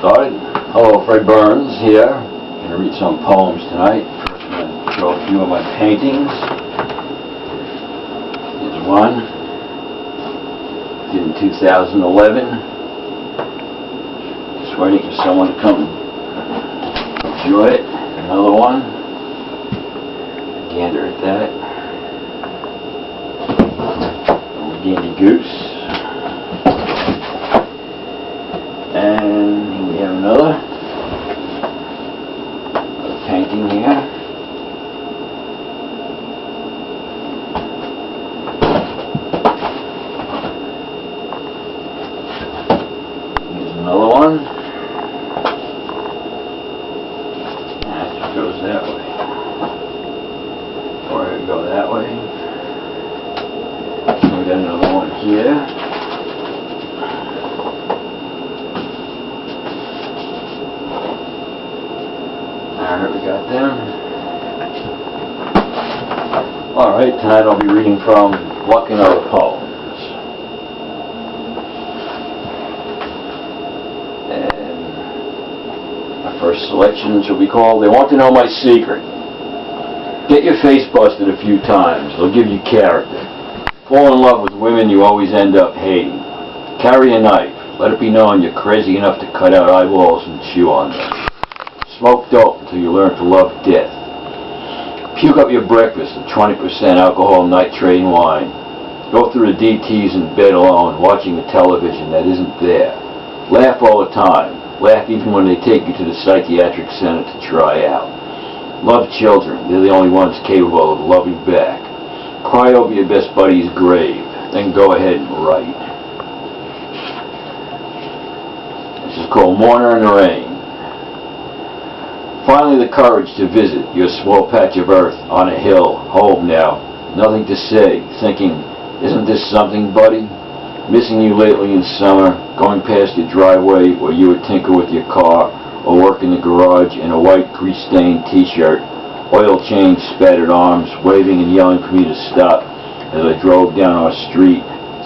Started. Hello, Byrnes here. I'm going to read some poems tonight. First, I'm going to show a few of my paintings. Here's one. Did in 2011. Just waiting for someone to come enjoy it. Another one. Gander at that. Little Gandy Goose. And we have another painting here. Here's another one. And it goes that way. Or it go that way. And we got another one here. Alright, we got them. Alright, tonight I'll be reading from Luck and Other Poems. And my first selection shall be called They Want to Know My Secret. Get your face busted a few times. They'll give you character. Fall in love with women you always end up hating. Carry a knife. Let it be known you're crazy enough to cut out eyeballs and chew on them. Smoke dope until you learn to love death. Puke up your breakfast of 20% alcohol, nitrate, and wine. Go through the DTs in bed alone, watching the television that isn't there. Laugh all the time. Laugh even when they take you to the psychiatric center to try out. Love children. They're the only ones capable of loving back. Cry over your best buddy's grave. Then go ahead and write. This is called Mourner in the Rain. Finally the courage to visit your small patch of earth on a hill, home now, nothing to say, thinking, isn't this something, buddy? Missing you lately in summer, going past your driveway where you would tinker with your car, or work in the garage in a white grease-stained t-shirt, oil change, spattered arms, waving and yelling for me to stop as I drove down our street,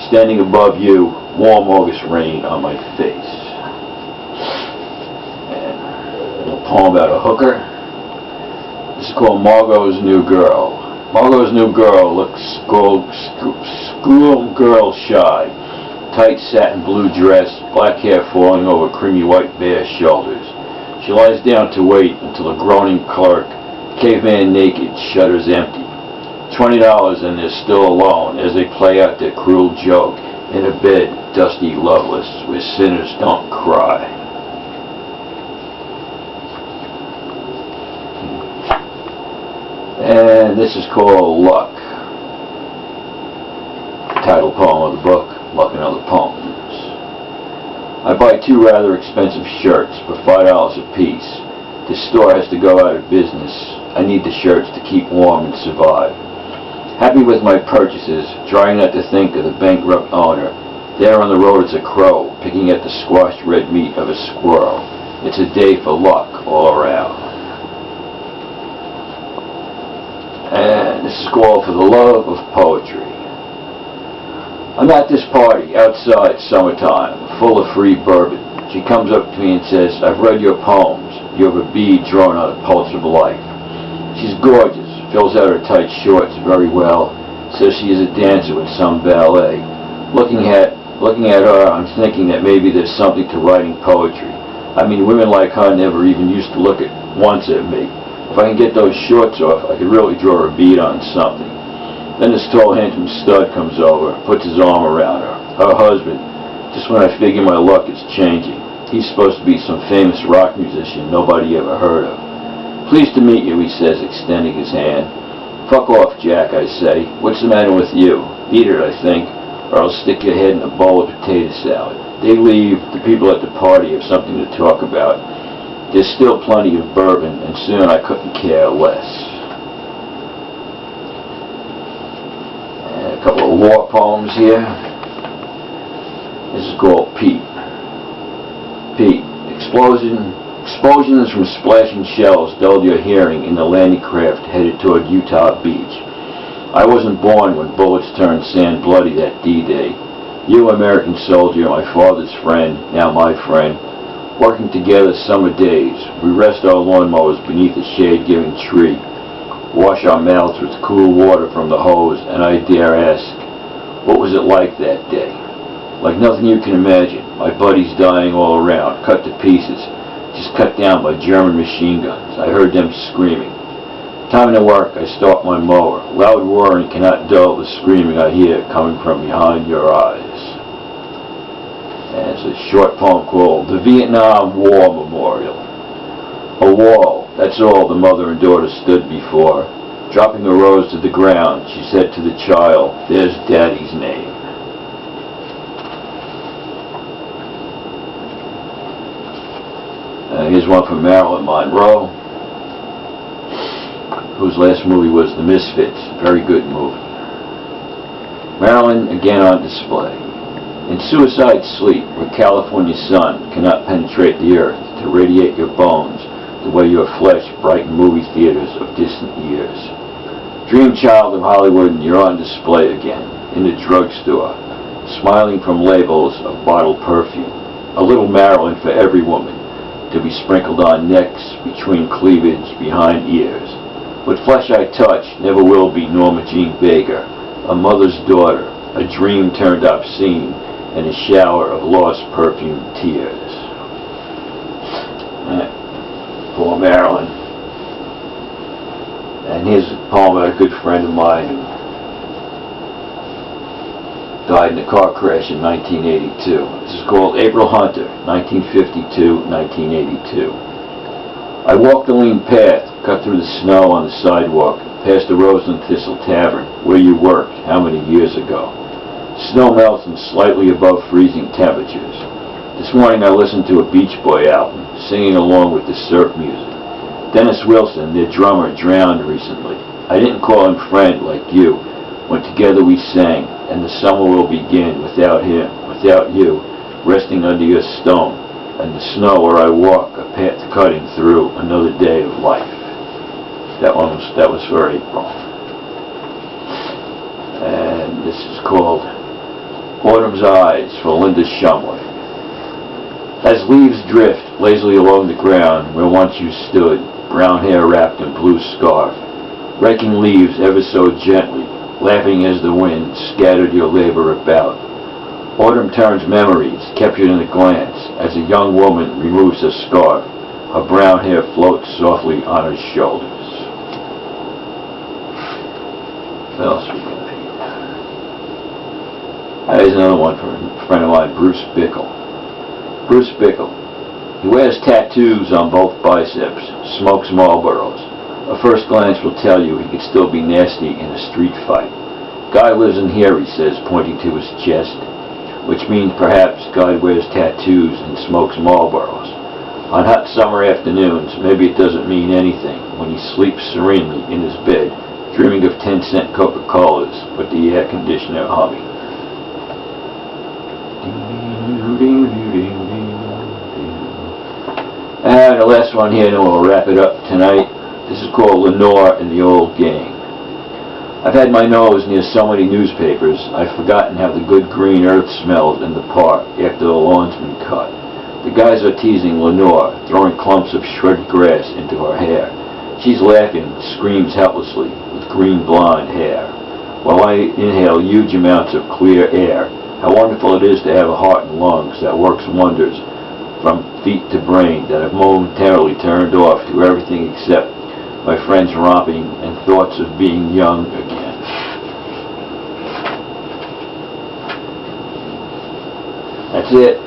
standing above you, warm August rain on my face. Poem about a hooker. This is called Margot's New Girl. Margot's new girl looks schoolgirl shy. Tight satin blue dress, black hair falling over creamy white bare shoulders. She lies down to wait until a groaning clerk, caveman naked, shutters empty. $20 and they're still alone as they play out their cruel joke in a bed, dusty, loveless, where sinners don't cry. And this is called Luck. Title poem of the book, Luck and Other Poems. I buy two rather expensive shirts for $5 a piece. This store has to go out of business. I need the shirts to keep warm and survive. Happy with my purchases, trying not to think of the bankrupt owner. There on the road is a crow, picking at the squashed red meat of a squirrel. It's a day for luck all around. And this is called For the Love of Poetry. I'm at this party, outside, summertime, full of free bourbon. She comes up to me and says, I've read your poems. You have a bead drawn on a pulse of life. She's gorgeous, fills out her tight shorts very well, says she is a dancer with some ballet. Looking at her, I'm thinking that maybe there's something to writing poetry. I mean, women like her never even used to look at once at me. If I can get those shorts off, I could really draw a bead on something. Then this tall, handsome stud comes over, puts his arm around her. Her husband. Just when I figure my luck is changing. He's supposed to be some famous rock musician nobody ever heard of. Pleased to meet you, he says, extending his hand. Fuck off, Jack, I say. What's the matter with you? Eat it, I think, or I'll stick your head in a bowl of potato salad. They leave. The people at the party have something to talk about. There's still plenty of bourbon, and soon I couldn't care less. And a couple of war poems here. This is called Pete. Pete. Explosions from splashing shells dulled your hearing in the landing craft headed toward Utah Beach. I wasn't born when bullets turned sand bloody that D-Day. You, American soldier, my father's friend, now my friend, Working together summer days, we rest our lawnmowers beneath a shade-giving tree, wash our mouths with cool water from the hose, and I dare ask, what was it like that day? Like nothing you can imagine. My buddies dying all around, cut to pieces, just cut down by German machine guns. I heard them screaming. Time to work, I start my mower. Loud roaring cannot dull the screaming I hear coming from behind your eyes. And it's a short poem called The Vietnam War Memorial. A wall, that's all the mother and daughter stood before. Dropping a rose to the ground, she said to the child, "There's Daddy's name." Here's one from Marilyn Monroe, whose last movie was The Misfits. Very good movie. Marilyn again on display. In suicide sleep, where California sun cannot penetrate the earth to radiate your bones the way your flesh brighten movie theaters of distant years. Dream child of Hollywood, you're on display again, in the drugstore, smiling from labels of bottled perfume. A little Marilyn for every woman, to be sprinkled on necks, between cleavage, behind ears. What flesh I touch never will be Norma Jean Baker, a mother's daughter, a dream turned obscene, and a shower of lost perfumed tears. Poor Marilyn. And here's a poem by a good friend of mine who died in a car crash in 1982. This is called April Hunter, 1952-1982. I walked the lean path, cut through the snow on the sidewalk, past the Rose and Thistle Tavern, where you worked how many years ago. Snow melts in slightly above freezing temperatures. This morning I listened to a Beach Boy album, singing along with the surf music. Dennis Wilson, their drummer, drowned recently. I didn't call him friend like you, when together we sang, and the summer will begin without him, without you, resting under your stone, and the snow where I walk, a path cutting through another day of life. That was for April. And this is called Autumn's Eyes for Linda Shumway. As leaves drift lazily along the ground where once you stood, brown hair wrapped in blue scarf, raking leaves ever so gently, laughing as the wind scattered your labor about. Autumn turns memories, captured in a glance, as a young woman removes her scarf. Her brown hair floats softly on her shoulders. What else we got here? Here's another one from a friend of mine, Bruce Bickle. Bruce Bickle. He wears tattoos on both biceps, smokes Marlboros. A first glance will tell you he could still be nasty in a street fight. Guy lives in here, he says, pointing to his chest, which means perhaps Guy wears tattoos and smokes Marlboros. On hot summer afternoons, maybe it doesn't mean anything when he sleeps serenely in his bed, dreaming of 10-cent Coca-Colas with the air conditioner humming. And the last one here, and then we'll wrap it up tonight. This is called Lenore and the Old Gang. I've had my nose near so many newspapers, I've forgotten how the good green earth smells in the park after the lawn's been cut. The guys are teasing Lenore, throwing clumps of shredded grass into her hair. She's laughing, screams helplessly, with green blonde hair, while I inhale huge amounts of clear air. How wonderful it is to have a heart and lungs that works wonders from feet to brain, that have momentarily turned off to everything except my friends romping and thoughts of being young again. That's it.